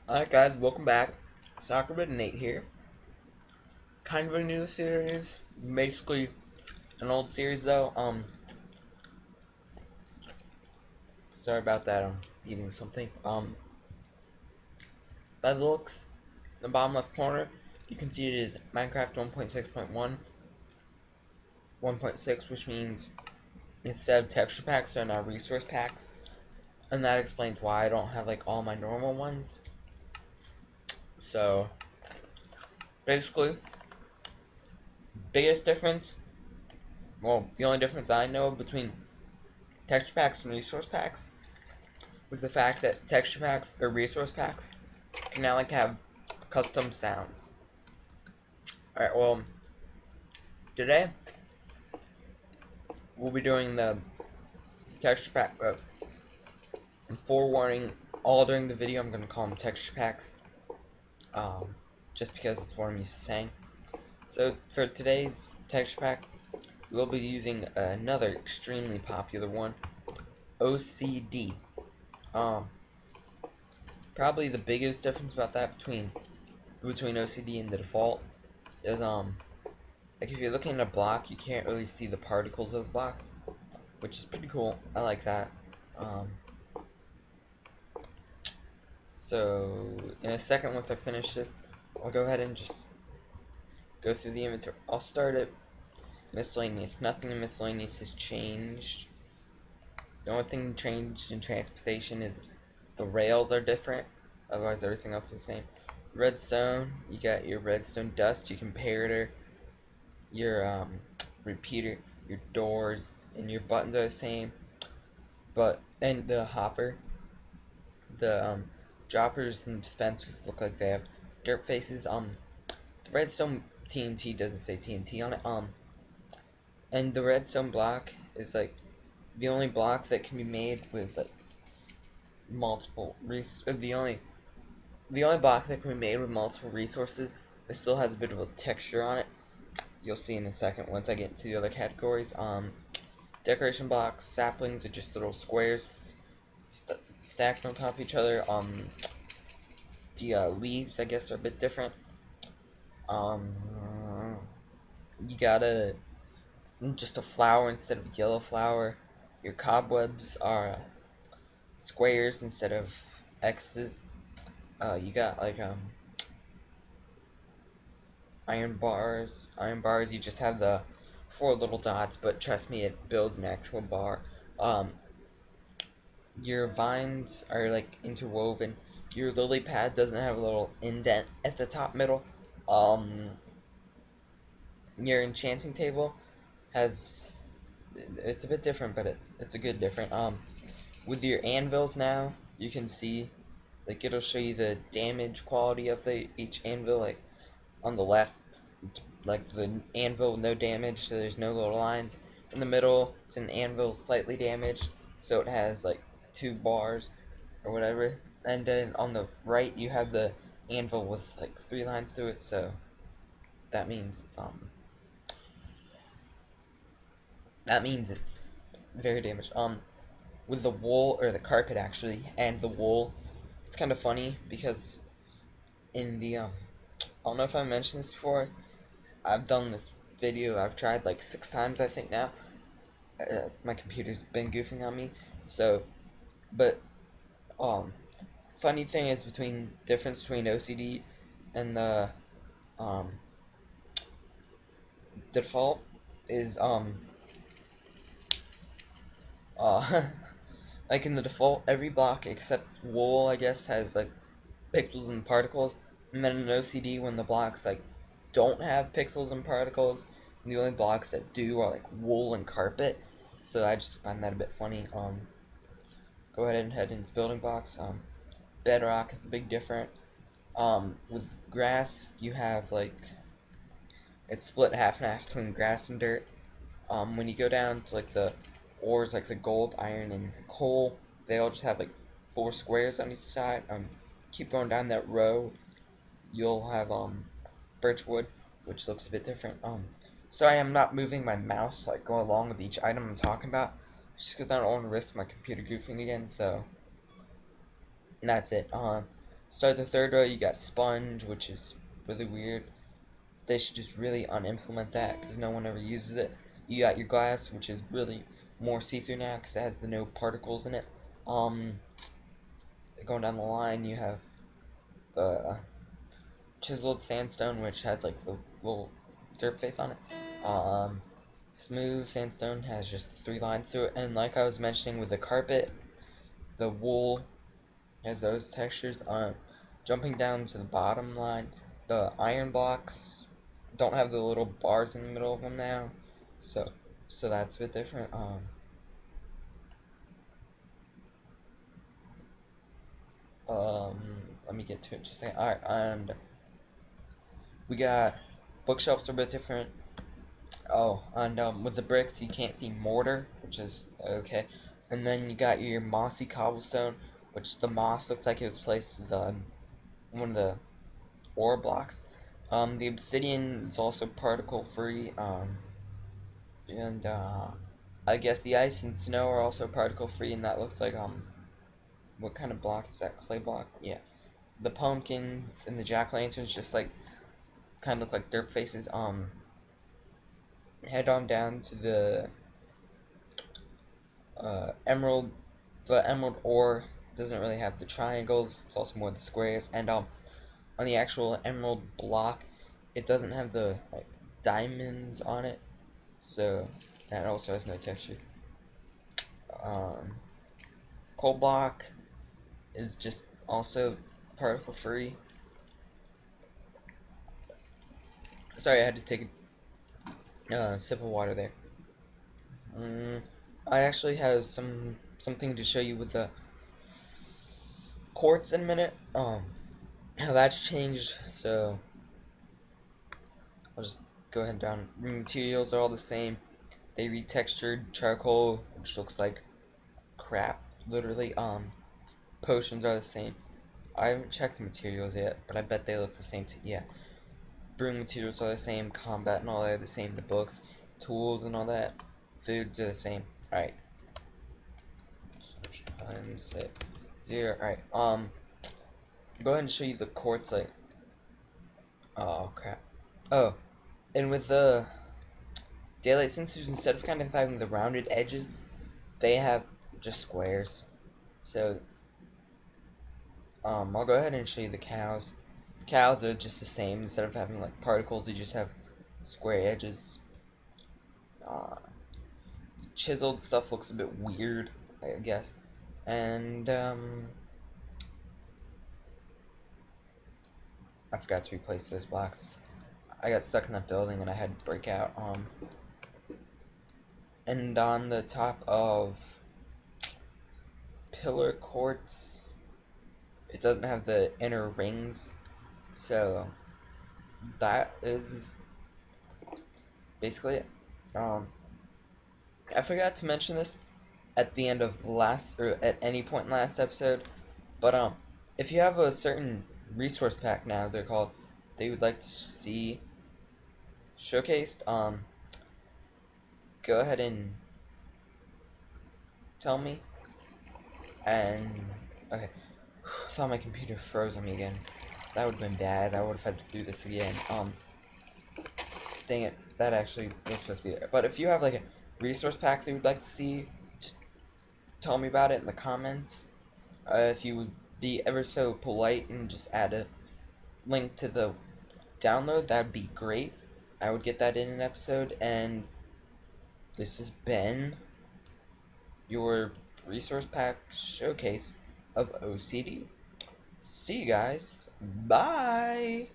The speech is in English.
Alright guys, welcome back. Soccer Nate here. Kind of a new series. Basically an old series though. Sorry about that, I'm eating something. By the looks, in the bottom left corner, you can see it is Minecraft 1.6.1, 1.6, which means instead of texture packs, there are now resource packs. And that explains why I don't have like all my normal ones. So basically, biggest difference, well, the only difference I know between texture packs and resource packs was the fact that texture packs or resource packs can now like have custom sounds. Alright, well, today we'll be doing the texture pack. Forewarning, all during the video I'm gonna call them texture packs, just because it's what I'm used to saying. So for today's texture pack, we'll be using another extremely popular one, OCD. Probably the biggest difference about that between OCD and the default is like if you're looking at a block, you can't really see the particles of the block, which is pretty cool. I like that. Um, so in a second, once I finish this, I'll go ahead and just go through the inventory. I'll start at miscellaneous. Nothing in miscellaneous has changed. The only thing changed in transportation is the rails are different. Otherwise, everything else is the same. Redstone, you got your redstone dust, your comparator, your repeater, your doors, and your buttons are the same. And the hopper, the droppers and dispensers look like they have dirt faces. The redstone TNT doesn't say TNT on it. And the redstone block is like the only block that can be made with like the only block that can be made with multiple resources. It still has a bit of a texture on it. You'll see in a second once I get into the other categories. Decoration blocks, saplings are just little squares stacked on top of each other. The leaves, I guess, are a bit different. Um, you got just a flower instead of a yellow flower. Your cobwebs are squares instead of X's. You got like iron bars. Iron bars, you just have the four little dots, but trust me, it builds an actual bar. Um, your vines are like interwoven. Your lily pad doesn't have a little indent at the top middle. Um, your enchanting table has, it's a bit different, but it's a good different. With your anvils now, you can see, like, it'll show you the damage quality of each anvil. Like on the left, like the anvil no damage, so there's no little lines. In the middle, it's an anvil slightly damaged, so it has like 2 bars or whatever. And then on the right, you have the anvil with like 3 lines through it, so that means it's very damaged. With the wool, or the carpet actually, and the wool, it's kind of funny because in the I don't know if I mentioned this before. I've done this video. I've tried like 6 times, I think now. My computer's been goofing on me. So, but funny thing is difference between OCD and the um default is like in the default, every block except wool, I guess, has like pixels and particles. And then in OCD, when the blocks like don't have pixels and particles, the only blocks that do are like wool and carpet. So I just find that a bit funny. Go ahead and head into building blocks. Bedrock is a big difference. With grass, you have like it's split half and half between grass and dirt. When you go down to like the ores, like the gold, iron, and coal, they all just have like 4 squares on each side. Keep going down that row, you'll have birchwood, which looks a bit different. Sorry, I'm not moving my mouse like go along with each item I'm talking about, just because I don't want to risk my computer goofing again. So that's it. Start the third row, you got sponge, which is really weird. They should just really unimplement that because no one ever uses it. You got your glass, which is really more see-through now because it has the no particles in it. Um, Going down the line, you have the chiseled sandstone, which has like the little dirt face on it. Um, Smooth sandstone has just 3 lines through it, and like I was mentioning with the carpet, the wool has those textures. Jumping down to the bottom line, the iron blocks don't have the little bars in the middle of them now, so that's a bit different. Um, Let me get to it just a second. Alright, and we got bookshelves are a bit different. Oh, and with the bricks, you can't see mortar, which is okay. And then you got your mossy cobblestone, which the moss looks like it was placed with one of the ore blocks. The obsidian is also particle free. And I guess the ice and snow are also particle free, and that looks like what kind of block is that? Clay block? Yeah. The pumpkins and the jack-o'-lanterns just like kind of look like dirt faces. Head on down to the emerald. The emerald ore doesn't really have the triangles. It's also more the squares. And on the actual emerald block, it doesn't have the like diamonds on it, so that also has no texture. Um, Coal block is just also particle free. Sorry, I had to take a sip of water there. I actually have something to show you with the quartz in a minute. How that's changed. So I'll just go ahead and down. Materials are all the same. They retextured charcoal, which looks like crap, literally. Potions are the same. I haven't checked the materials yet, but I bet they look the same to yeah. Brewing materials are the same, combat and all that are the same, the books, tools and all that, foods are the same. Alright. Times it 0. Alright, go ahead and show you the quartzite. Oh crap. Oh, and with the daylight sensors, instead of kind of having the rounded edges, they have just squares. So I'll go ahead and show you the cows. Cows are just the same. Instead of having like particles, you just have square edges. Uh, Chiseled stuff looks a bit weird, I guess. And I forgot to replace those blocks. I got stuck in that building and I had to break out. And on the top of pillar quartz, it doesn't have the inner rings, so that is basically it. I forgot to mention this at the end of last, or at any point in last episode, but if you have a certain resource pack now, they're called, that you would like to see showcased, go ahead and tell me. And okay, I thought my computer froze on me again. That would have been bad. I would have had to do this again. Dang it, that actually was supposed to be there. But if you have like a resource pack that you would like to see, just tell me about it in the comments. If you would be ever so polite and just add a link to the download, that would be great. I would get that in an episode. And this has been your resource pack showcase of OCD. See you guys. Bye.